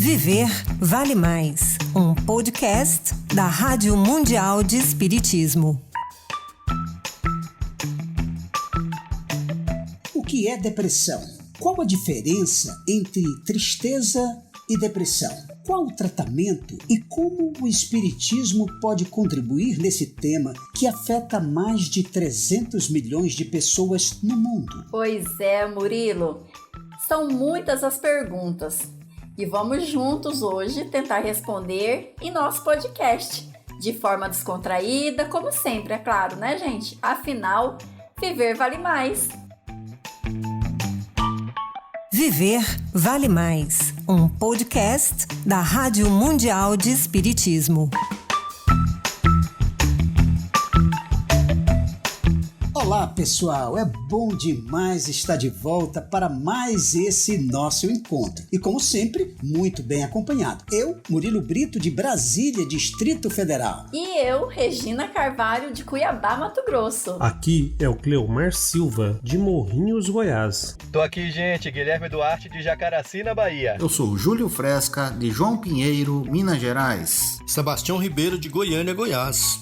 Viver Vale Mais, um podcast da Rádio Mundial de Espiritismo. O que é depressão? Qual a diferença entre tristeza e depressão? Qual o tratamento e como o Espiritismo pode contribuir nesse tema que afeta mais de 300 milhões de pessoas no mundo? Pois é, Murilo. São muitas as perguntas e vamos juntos hoje tentar responder em nosso podcast, de forma descontraída, como sempre, é claro, né, gente? Afinal, viver vale mais. Viver Vale Mais, um podcast da Rádio Mundial de Espiritismo. Olá, pessoal! É bom demais estar de volta para mais esse nosso encontro. E como sempre, muito bem acompanhado. Eu, Murilo Brito, de Brasília, Distrito Federal. E eu, Regina Carvalho, de Cuiabá, Mato Grosso. Aqui é o Cleomar Silva, de Morrinhos, Goiás. Tô aqui, gente, Guilherme Duarte, de Jacaraci, na Bahia. Eu sou o Júlio Fresca, de João Pinheiro, Minas Gerais. Sebastião Ribeiro, de Goiânia, Goiás.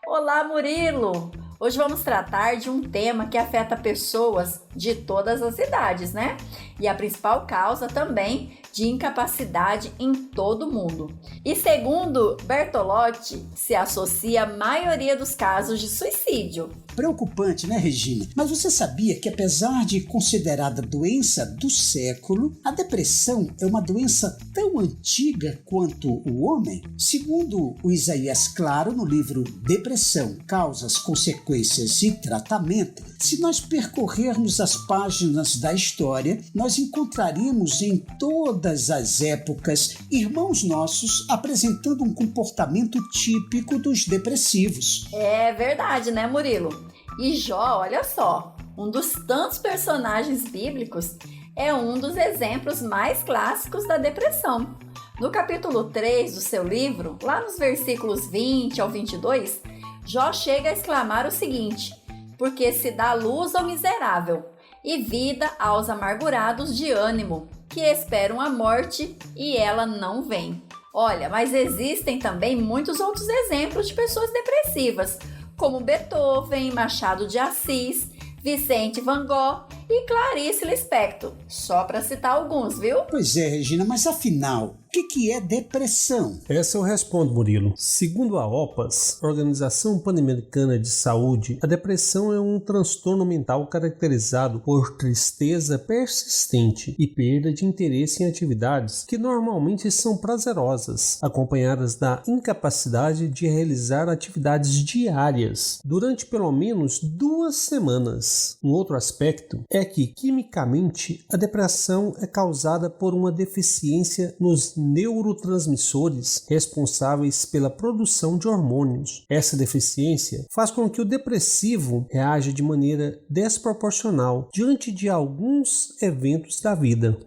Olá, Murilo! Hoje vamos tratar de um tema que afeta pessoas de todas as idades, né? E a principal causa também de incapacidade em todo o mundo. E segundo Bertolotti, se associa a maioria dos casos de suicídio. Preocupante, né, Regina? Mas você sabia que, apesar de considerada doença do século, a depressão é uma doença tão antiga quanto o homem? Segundo o Isaías Claro, no livro Depressão, Causas, Consequências e Tratamento, se nós percorrermos as páginas da história, nós encontraríamos em todas as épocas irmãos nossos apresentando um comportamento típico dos depressivos. É verdade, né, Murilo? E Jó, olha só, um dos tantos personagens bíblicos, é um dos exemplos mais clássicos da depressão. No capítulo 3 do seu livro, lá nos versículos 20 ao 22, Jó chega a exclamar o seguinte: porque se dá luz ao miserável e vida aos amargurados de ânimo, que esperam a morte e ela não vem. Olha, mas existem também muitos outros exemplos de pessoas depressivas, como Beethoven, Machado de Assis, Vicente Van Gogh e Clarice Lispector, só para citar alguns, viu? Pois é, Regina, mas afinal, o que é depressão? Essa eu respondo, Murilo. Segundo a OPAS, Organização Pan-Americana de Saúde, a depressão é um transtorno mental caracterizado por tristeza persistente e perda de interesse em atividades que normalmente são prazerosas, acompanhadas da incapacidade de realizar atividades diárias durante pelo menos 2 semanas. Um outro aspecto é que, quimicamente, a depressão é causada por uma deficiência nos neurotransmissores responsáveis pela produção de hormônios. Essa deficiência faz com que o depressivo reaja de maneira desproporcional diante de alguns eventos da vida.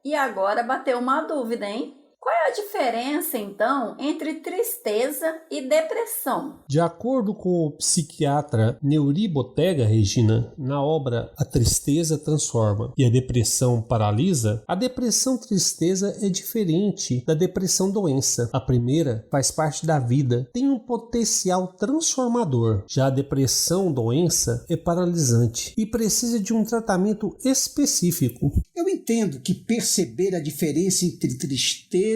E agora bateu uma dúvida, hein? Qual é a diferença, então, entre tristeza e depressão? De acordo com o psiquiatra Neuri Botega, Regina, na obra A Tristeza Transforma e a Depressão Paralisa, a depressão-tristeza é diferente da depressão-doença. A primeira faz parte da vida, tem um potencial transformador. Já a depressão-doença é paralisante e precisa de um tratamento específico. Eu entendo que perceber a diferença entre tristeza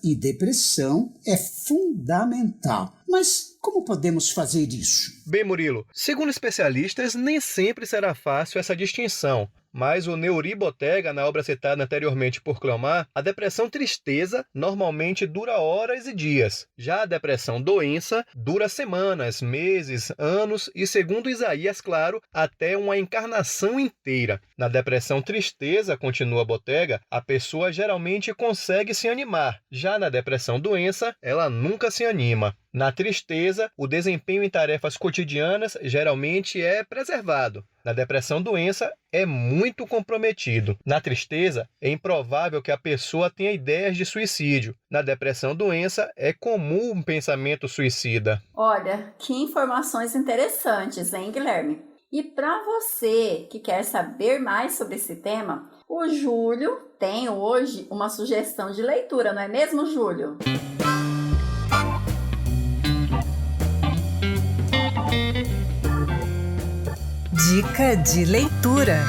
e depressão é fundamental. Mas como podemos fazer isso? Bem, Murilo, segundo especialistas, nem sempre será fácil essa distinção. Mas o Neuri Botega, na obra citada anteriormente por Cleomar, a depressão-tristeza normalmente dura horas e dias. Já a depressão-doença dura semanas, meses, anos e, segundo Isaías Claro, até uma encarnação inteira. Na depressão-tristeza, continua Botega, a pessoa geralmente consegue se animar. Já na depressão-doença, ela nunca se anima. Na tristeza, o desempenho em tarefas cotidianas geralmente é preservado. Na depressão-doença, é muito comprometido. Na tristeza, é improvável que a pessoa tenha ideias de suicídio. Na depressão-doença, é comum um pensamento suicida. Olha, que informações interessantes, hein, Guilherme? E para você que quer saber mais sobre esse tema, o Júlio tem hoje uma sugestão de leitura, não é mesmo, Júlio? Dica de leitura.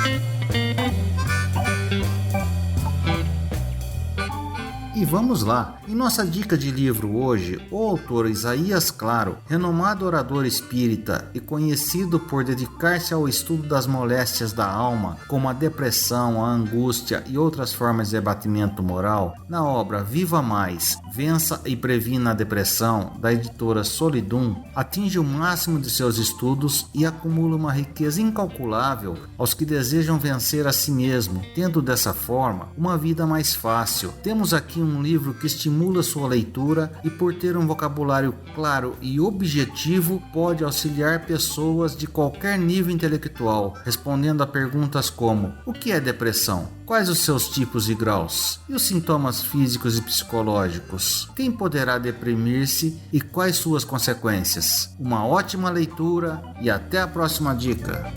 E vamos lá! Em nossa dica de livro hoje, o autor Isaías Claro, renomado orador espírita e conhecido por dedicar-se ao estudo das moléstias da alma, como a depressão, a angústia e outras formas de abatimento moral, na obra Viva Mais, Vença e Previna a Depressão, da editora Solidum, atinge o máximo de seus estudos e acumula uma riqueza incalculável aos que desejam vencer a si mesmo, tendo dessa forma uma vida mais fácil. Temos aqui um livro que estimula sua leitura e, por ter um vocabulário claro e objetivo, pode auxiliar pessoas de qualquer nível intelectual, respondendo a perguntas como: o que é depressão? Quais os seus tipos e graus? E os sintomas físicos e psicológicos? Quem poderá deprimir-se e quais suas consequências? Uma ótima leitura e até a próxima dica!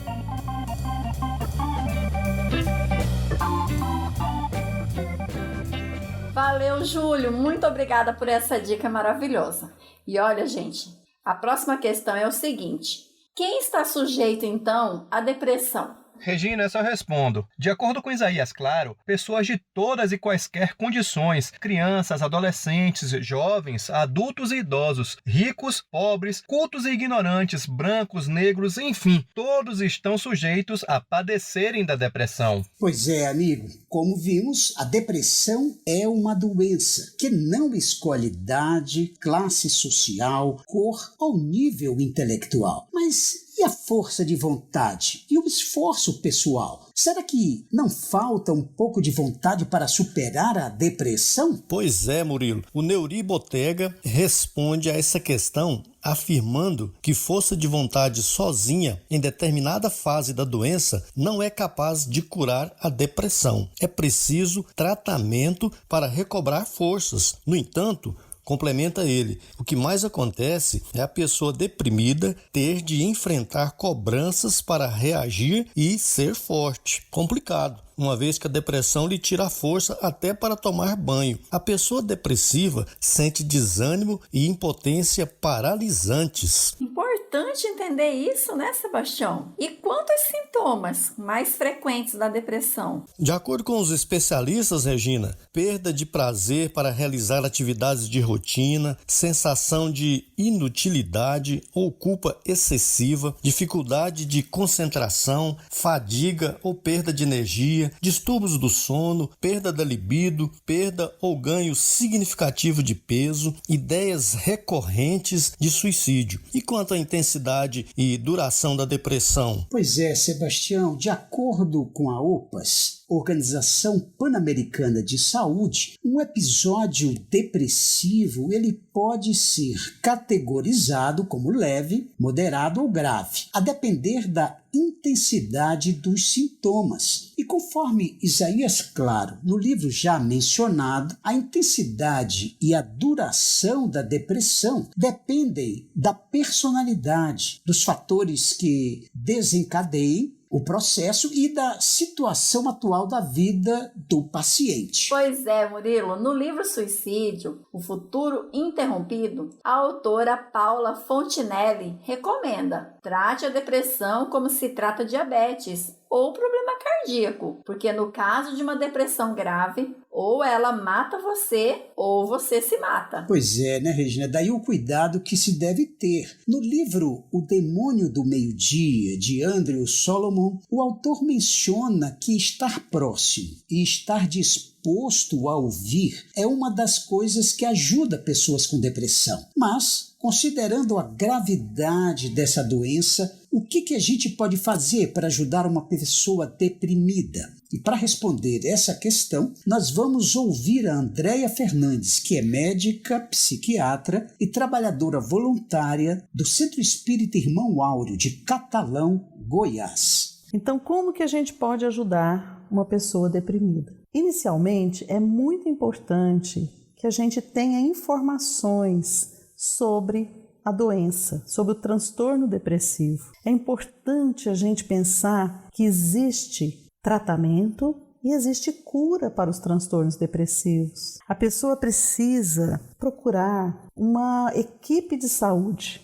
Valeu, Júlio. Muito obrigada por essa dica maravilhosa. E olha, gente, a próxima questão é o seguinte: quem está sujeito, então, à depressão? Regina, essa eu respondo. De acordo com Isaías Claro, pessoas de todas e quaisquer condições, crianças, adolescentes, jovens, adultos e idosos, ricos, pobres, cultos e ignorantes, brancos, negros, enfim, todos estão sujeitos a padecerem da depressão. Pois é, amigo. Como vimos, a depressão é uma doença que não escolhe idade, classe social, cor ou nível intelectual. Mas e a força de vontade? E o esforço pessoal? Será que não falta um pouco de vontade para superar a depressão? Pois é, Murilo. O Neuri Botega responde a essa questão afirmando que força de vontade sozinha em determinada fase da doença não é capaz de curar a depressão. É preciso tratamento para recobrar forças. No entanto, complementa ele, o que mais acontece é a pessoa deprimida ter de enfrentar cobranças para reagir e ser forte. Complicado, uma vez que a depressão lhe tira a força até para tomar banho. A pessoa depressiva sente desânimo e impotência paralisantes. Importante entender isso, né, Sebastião? E quantos sintomas mais frequentes da depressão? De acordo com os especialistas, Regina, perda de prazer para realizar atividades de rotina, sensação de inutilidade ou culpa excessiva, dificuldade de concentração, fadiga ou perda de energia, distúrbios do sono, perda da libido, perda ou ganho significativo de peso, ideias recorrentes de suicídio. E quanto à intensidade e duração da depressão? Pois é, Sebastião, de acordo com a OPAS, Organização Pan-Americana de Saúde, um episódio depressivo ele pode ser categorizado como leve, moderado ou grave, a depender da intensidade dos sintomas. E conforme Isaías Claro, no livro já mencionado, a intensidade e a duração da depressão dependem da personalidade, dos fatores que desencadeiem o processo e da situação atual da vida do paciente. Pois é, Murilo, no livro Suicídio, O Futuro Interrompido, a autora Paula Fontinelli recomenda: trate a depressão como se trata diabetes ou problema cardíaco, porque no caso de uma depressão grave, ou ela mata você, ou você se mata. Pois é, né, Regina? Daí o cuidado que se deve ter. No livro O Demônio do Meio-Dia, de Andrew Solomon, o autor menciona que estar próximo e estar disposto a ouvir é uma das coisas que ajuda pessoas com depressão. Mas, considerando a gravidade dessa doença, o que a gente pode fazer para ajudar uma pessoa deprimida? E para responder essa questão, nós vamos ouvir a Andréia Fernandes, que é médica, psiquiatra e trabalhadora voluntária do Centro Espírita Irmão Áureo de Catalão, Goiás. Então, como que a gente pode ajudar uma pessoa deprimida? Inicialmente, é muito importante que a gente tenha informações sobre a doença, sobre o transtorno depressivo. É importante a gente pensar que existe tratamento e existe cura para os transtornos depressivos. A pessoa precisa procurar uma equipe de saúde.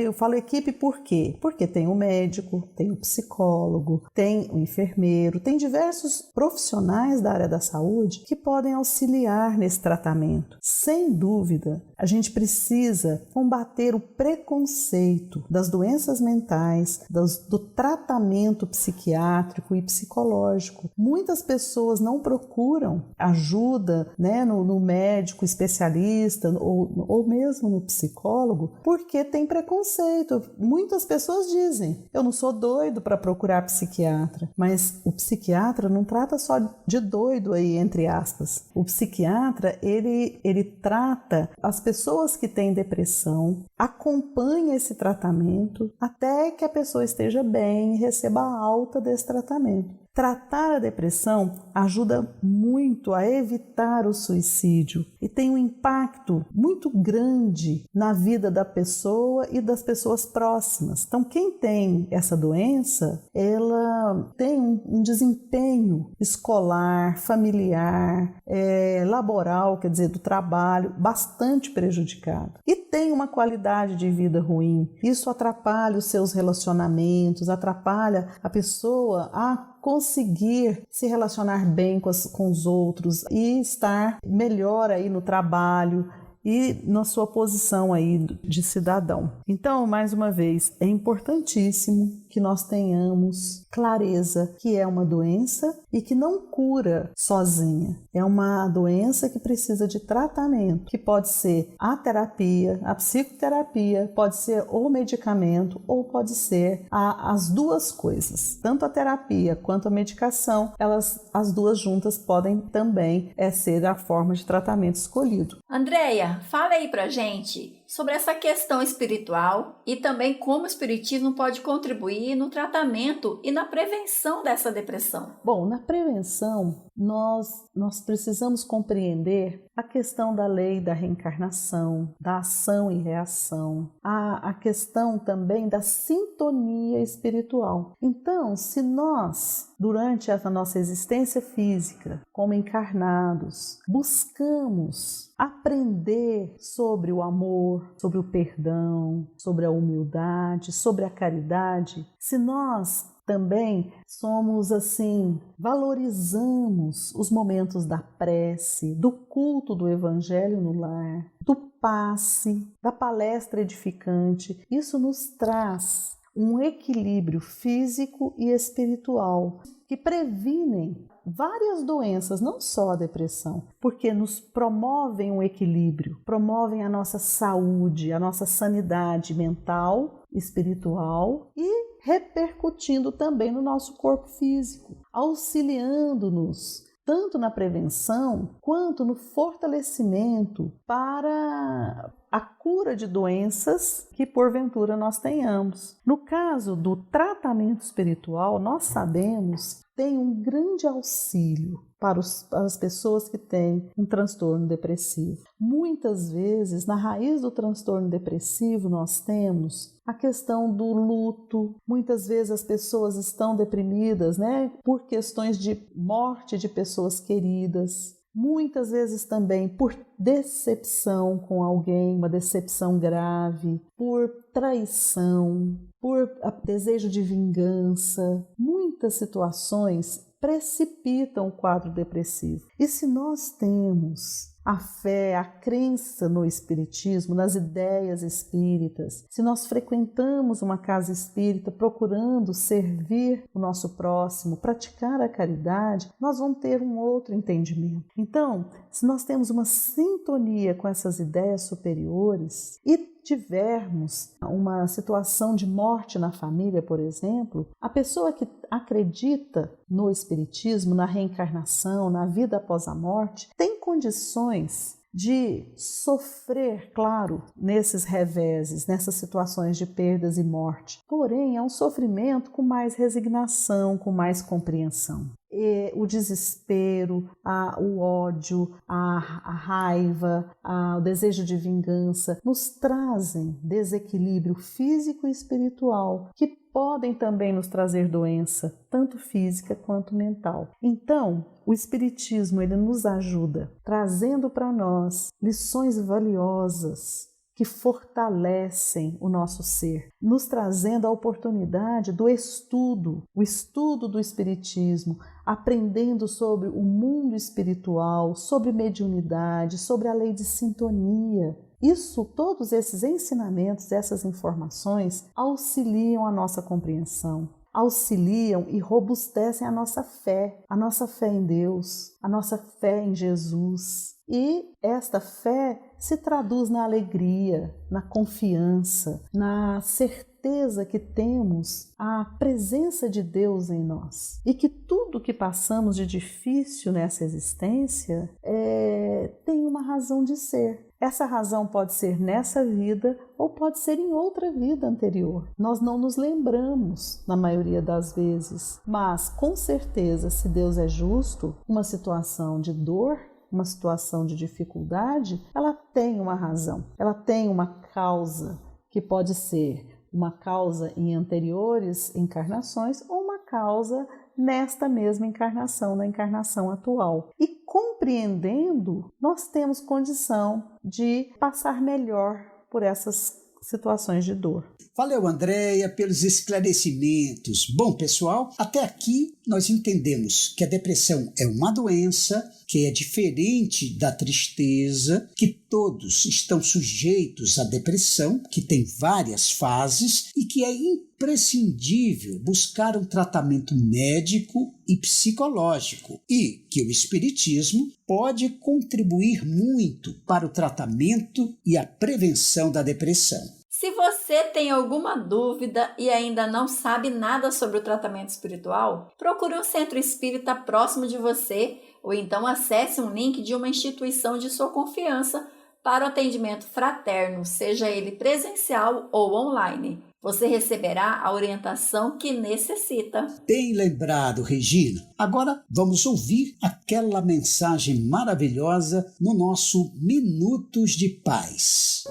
Eu falo equipe por quê? Porque tem o médico, tem o psicólogo, tem o enfermeiro, tem diversos profissionais da área da saúde que podem auxiliar nesse tratamento. Sem dúvida, a gente precisa combater o preconceito das doenças mentais, do tratamento psiquiátrico e psicológico. Muitas pessoas não procuram ajuda no médico especialista ou mesmo no psicólogo porque tem preconceito. Muitas pessoas dizem, eu não sou doido para procurar psiquiatra, mas o psiquiatra não trata só de doido aí, entre aspas. O psiquiatra, ele trata as pessoas que têm depressão, acompanha esse tratamento até que a pessoa esteja bem e receba a alta desse tratamento. Tratar a depressão ajuda muito a evitar o suicídio e tem um impacto muito grande na vida da pessoa e das pessoas próximas. Então, quem tem essa doença, ela tem um desempenho escolar, familiar, laboral, quer dizer, do trabalho, bastante prejudicado. E tem uma qualidade de vida ruim. Isso atrapalha os seus relacionamentos, atrapalha a pessoa a conseguir se relacionar bem com os outros e estar melhor aí no trabalho e na sua posição aí de cidadão. Então, mais uma vez, é importantíssimo que nós tenhamos clareza que é uma doença e que não cura sozinha. É uma doença que precisa de tratamento, que pode ser a terapia, a psicoterapia, pode ser o medicamento ou pode ser as duas coisas. Tanto a terapia quanto a medicação, as duas juntas podem também ser a forma de tratamento escolhido. Andréia, fala aí pra gente sobre essa questão espiritual e também como o espiritismo pode contribuir no tratamento e na prevenção dessa depressão. Bom, na prevenção, nós precisamos compreender a questão da lei da reencarnação, da ação e reação, a questão também da sintonia espiritual. Então, se nós, durante essa nossa existência física, como encarnados, buscamos aprender sobre o amor, sobre o perdão, sobre a humildade, sobre a caridade, se nós também somos valorizamos os momentos da prece, do culto do evangelho no lar, do passe, da palestra edificante, isso nos traz um equilíbrio físico e espiritual que previnem várias doenças, não só a depressão, porque nos promovem um equilíbrio, promovem a nossa saúde, a nossa sanidade mental, espiritual e repercutindo também no nosso corpo físico, auxiliando-nos tanto na prevenção quanto no fortalecimento para a cura de doenças que porventura nós tenhamos. No caso do tratamento espiritual, nós sabemos tem um grande auxílio para as pessoas que têm um transtorno depressivo. Muitas vezes, na raiz do transtorno depressivo, nós temos a questão do luto. Muitas vezes as pessoas estão deprimidas, por questões de morte de pessoas queridas. Muitas vezes também por decepção com alguém, uma decepção grave, por traição, por desejo de vingança. Muitas situações precipitam o quadro depressivo. E se nós temos a fé, a crença no espiritismo, nas ideias espíritas, se nós frequentamos uma casa espírita procurando servir o nosso próximo, praticar a caridade, nós vamos ter um outro entendimento. Então, se nós temos uma sintonia com essas ideias superiores e tivermos uma situação de morte na família, por exemplo, a pessoa que acredita no espiritismo, na reencarnação, na vida após a morte, tem condições de sofrer, claro, nesses reveses, nessas situações de perdas e morte. Porém, é um sofrimento com mais resignação, com mais compreensão. o desespero, o ódio, a raiva, o desejo de vingança, nos trazem desequilíbrio físico e espiritual, que podem também nos trazer doença, tanto física quanto mental. Então, o Espiritismo ele nos ajuda, trazendo para nós lições valiosas que fortalecem o nosso ser, nos trazendo a oportunidade do estudo, o estudo do Espiritismo, aprendendo sobre o mundo espiritual, sobre mediunidade, sobre a lei de sintonia. Todos esses ensinamentos, essas informações auxiliam a nossa compreensão, auxiliam e robustecem a nossa fé em Deus, a nossa fé em Jesus. E esta fé se traduz na alegria, na confiança, na certeza que temos a presença de Deus em nós e que tudo que passamos de difícil nessa existência tem uma razão de ser. Essa razão pode ser nessa vida ou pode ser em outra vida anterior. Nós não nos lembramos na maioria das vezes, mas com certeza, se Deus é justo, uma situação de dor, uma situação de dificuldade, ela tem uma razão, ela tem uma causa, que pode ser uma causa em anteriores encarnações ou uma causa nesta mesma encarnação, na encarnação atual. E compreendendo, nós temos condição de passar melhor por essas situações de dor. Valeu, Andréia, pelos esclarecimentos. Bom, pessoal, até aqui nós entendemos que a depressão é uma doença, que é diferente da tristeza, que todos estão sujeitos à depressão, que tem várias fases e que é imprescindível buscar um tratamento médico e psicológico e que o Espiritismo pode contribuir muito para o tratamento e a prevenção da depressão. Se você tem alguma dúvida e ainda não sabe nada sobre o tratamento espiritual, procure um centro espírita próximo de você ou então acesse um link de uma instituição de sua confiança para o atendimento fraterno, seja ele presencial ou online. Você receberá a orientação que necessita. Bem lembrado, Regina. Agora vamos ouvir aquela mensagem maravilhosa no nosso Minutos de Paz.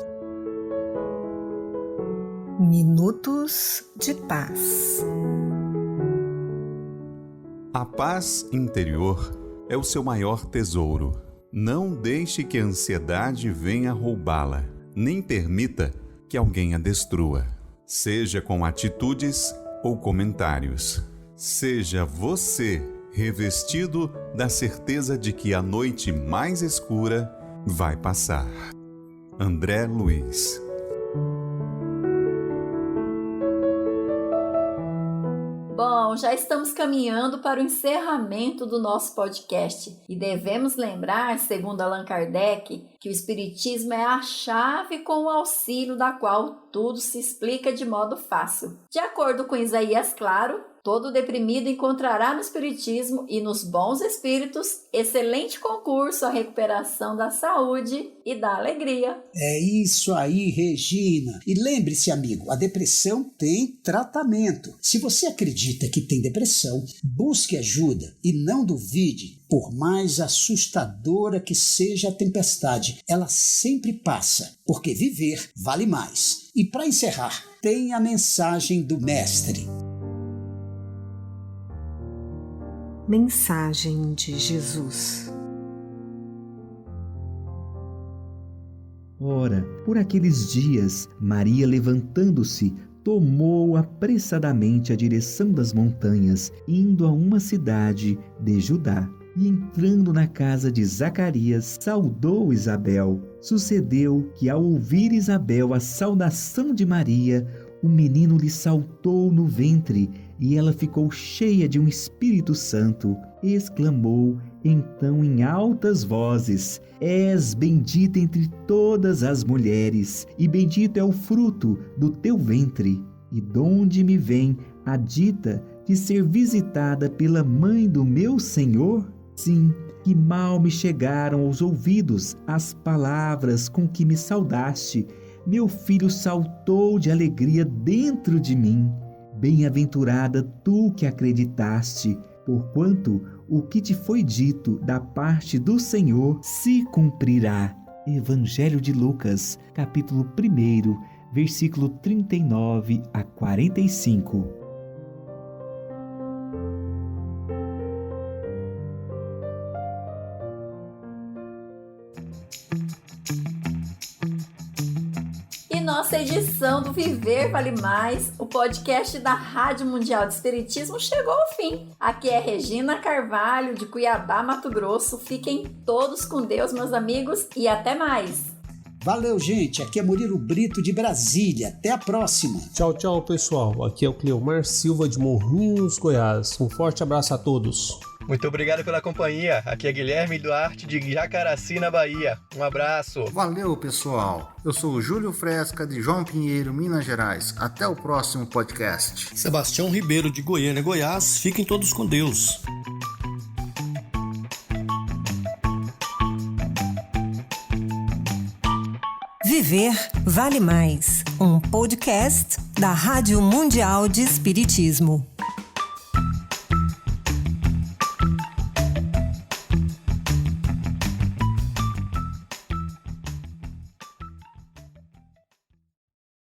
Minutos de Paz. A paz interior é o seu maior tesouro. Não deixe que a ansiedade venha roubá-la, nem permita que alguém a destrua. Seja com atitudes ou comentários. Seja você revestido da certeza de que a noite mais escura vai passar. André Luiz. Bom, já estamos caminhando para o encerramento do nosso podcast e devemos lembrar, segundo Allan Kardec, que o Espiritismo é a chave com o auxílio da qual tudo se explica de modo fácil. De acordo com Isaías Claro, todo deprimido encontrará no Espiritismo e nos bons espíritos excelente concurso à recuperação da saúde e da alegria. É isso aí, Regina. E lembre-se, amigo, a depressão tem tratamento. Se você acredita que tem depressão, busque ajuda e não duvide. Por mais assustadora que seja a tempestade, ela sempre passa, porque viver vale mais. E para encerrar, tem a mensagem do Mestre. Mensagem de Jesus. Ora, por aqueles dias, Maria, levantando-se, tomou apressadamente a direção das montanhas, indo a uma cidade de Judá. E entrando na casa de Zacarias, saudou Isabel. Sucedeu que, ao ouvir Isabel a saudação de Maria, o menino lhe saltou no ventre, e ela ficou cheia de um Espírito Santo. Exclamou então em altas vozes: És bendita entre todas as mulheres, e bendito é o fruto do teu ventre. E donde me vem a dita de ser visitada pela mãe do meu Senhor? Sim, que mal me chegaram aos ouvidos as palavras com que me saudaste. Meu filho saltou de alegria dentro de mim. Bem-aventurada tu que acreditaste, porquanto o que te foi dito da parte do Senhor se cumprirá. Evangelho de Lucas, capítulo 1, versículo 39 a 45. Nossa edição do Viver Vale Mais, o podcast da Rádio Mundial de Espiritismo, chegou ao fim. Aqui é Regina Carvalho, de Cuiabá, Mato Grosso. Fiquem todos com Deus, meus amigos, e até mais. Valeu, gente. Aqui é Murilo Brito, de Brasília. Até a próxima. Tchau, tchau, pessoal. Aqui é o Cleomar Silva, de Morrinhos, Goiás. Um forte abraço a todos. Muito obrigado pela companhia. Aqui é Guilherme Duarte, de Jacaraci, na Bahia. Um abraço. Valeu, pessoal. Eu sou o Júlio Fresca, de João Pinheiro, Minas Gerais. Até o próximo podcast. Sebastião Ribeiro, de Goiânia, Goiás. Fiquem todos com Deus. Viver Vale Mais, um podcast da Rádio Mundial de Espiritismo.